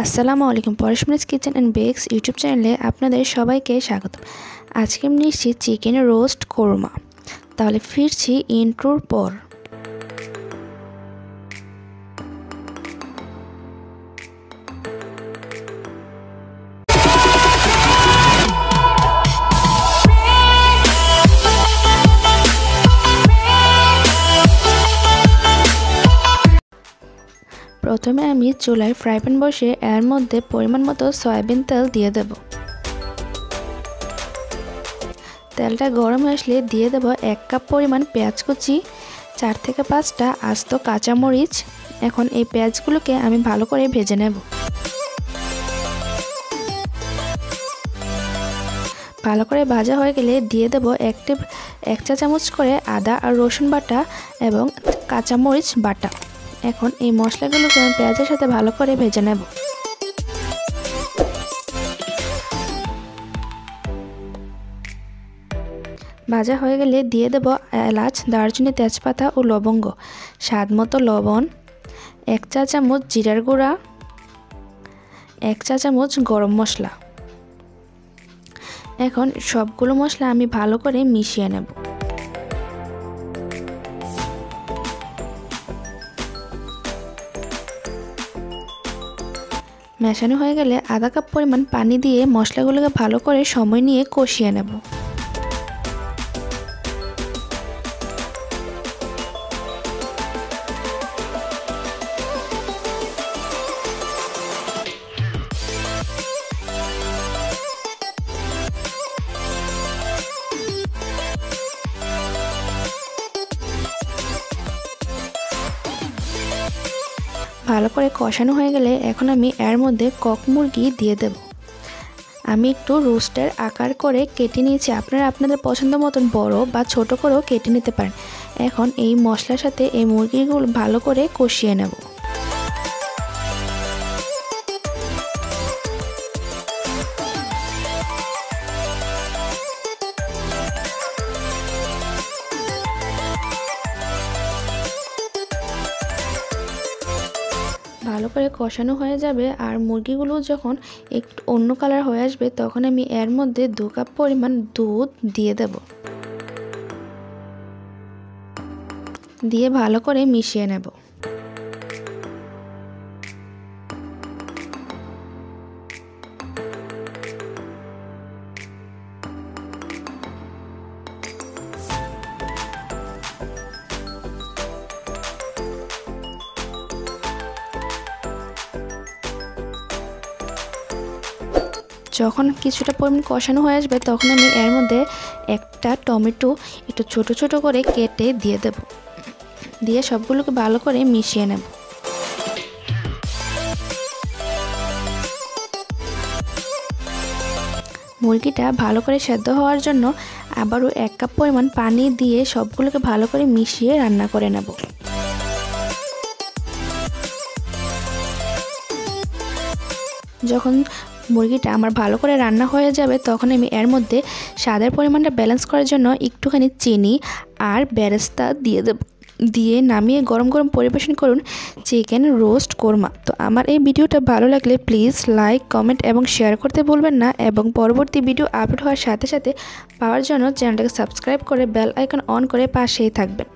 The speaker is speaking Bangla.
আসসালামু আলাইকুম। পরশমনিস কিচেন অ্যান্ড বেকস ইউটিউব চ্যানেলে আপনাদের সবাইকে স্বাগত। আজকে আমি নিচ্ছি চিকেন রোস্ট কোরমা। তাহলে ফিরছি ইন্ট্রোর পর। প্রথমে আমি চুলায় ফ্রাই প্যান বসিয়ে এর মধ্যে পরিমাণ মতো সয়াবিন তেল দিয়ে দেব। তেলটা গরম আসলে দিয়ে দেব 1 কাপ পরিমাণ পেঁয়াজ কুচি, 4 থেকে 5টা আস্ত কাঁচামরিচ। এখন এই পেঁয়াজগুলোকে আমি ভালো করে ভেজে নেব। ভালো করে ভাজা হয়ে গেলে দিয়ে দেব 1 চা চামচ করে আদা আর রসুন বাটা এবং কাঁচামরিচ বাটা। এখন এই মশলাগুলোকে আমি পেঁয়াজের সাথে ভালো করে ভেজে নেব। ভাজা হয়ে গেলে দিয়ে দেব এলাচ, দারচিনি, তেজপাতা ও লবঙ্গ, স্বাদ মতো লবণ, 1 চা চামচ জিরার গুঁড়া, 1 চা চামচ গরম মশলা। এখন সবগুলো মশলা আমি ভালো করে মিশিয়ে নেব। মেশানো হয়ে গেলে আধা কাপ পরিমাণ পানি দিয়ে মশলাগুলোকে ভালো করে সময় নিয়ে কষিয়ে নেব। ভালো করে কষানো হয়ে গেলে এখন আমি এর মধ্যে কক মুরগি দিয়ে দেব। আমি একটু রোস্টের আকার করে কেটে নিয়েছি, আপনারা আপনাদের পছন্দ মতন বড় বা ছোট করেও কেটে নিতে পারেন। এখন এই মশলার সাথে এই মুরগিগুলো ভালো করে কষিয়ে নেব। ভালো করে কষানো হয়ে যাবে আর মুরগিগুলো যখন একটু অন্য কালার হয়ে আসবে তখন আমি এর মধ্যে 2 কাপ পরিমাণ দুধ দিয়ে দেব। দিয়ে ভালো করে মিশিয়ে নেব। যখন কিছুটা পরিমাণ কষানো হয়ে আসবে তখন আমি এর মধ্যে একটা টমেটো একটু ছোট ছোট করে কেটে দিয়ে দেব। দিয়ে সবগুলোকে ভালো করে মিশিয়ে নেব। মুরগিটা ভালো করে সেদ্ধ হওয়ার জন্য আবারও 1 কাপ পরিমাণ পানি দিয়ে সবগুলোকে ভালো করে মিশিয়ে রান্না করে নেব। যখন মুরগিটা আমার ভালো করে রান্না হয়ে যাবে তখন আমি এর মধ্যে স্বাদের পরিমাণটা ব্যালেন্স করার জন্য একটুখানি চিনি আর বেরেস্তা দিয়ে দেব। দিয়ে নামিয়ে গরম গরম পরিবেশন করুন চিকেন রোস্ট কোরমা। তো আমার এই ভিডিওটা ভালো লাগলে প্লিজ লাইক, কমেন্ট এবং শেয়ার করতে ভুলবেন না এবং পরবর্তী ভিডিও আপলোড হওয়ার সাথে সাথে পাওয়ার জন্য চ্যানেলটাকে সাবস্ক্রাইব করে বেল আইকন অন করে পাশেই থাকবেন।